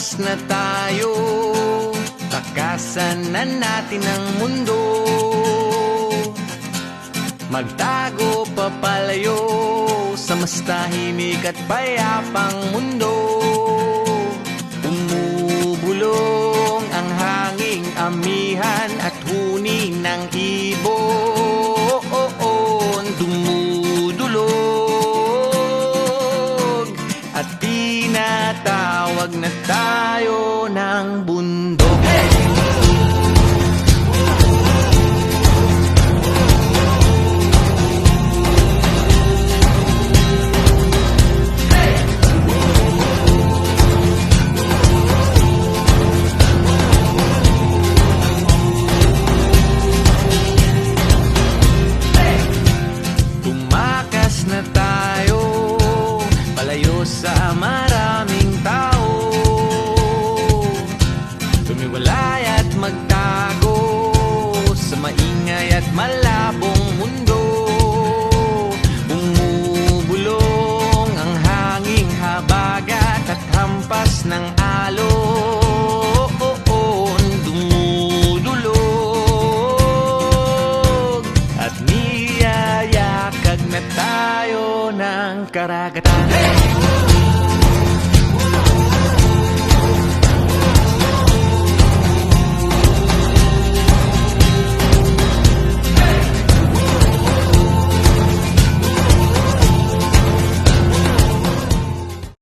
Tumakas na tayo, takasan na natin ang mundo. Magtago papalayo sa mas tahimik at payapang mundo. Umubulong ang hanging amihan at huni ng ibon. Dumudulog at tinatawag na tayo ng bundok. Na tayo, palayo sa maraming tao. Tumiwalay at magtago sa maingay at malabong mundo. Bumubulong ang hanging habagat at hampas ng alon. Dumudulog at niyayakag na tayo ng karagatan.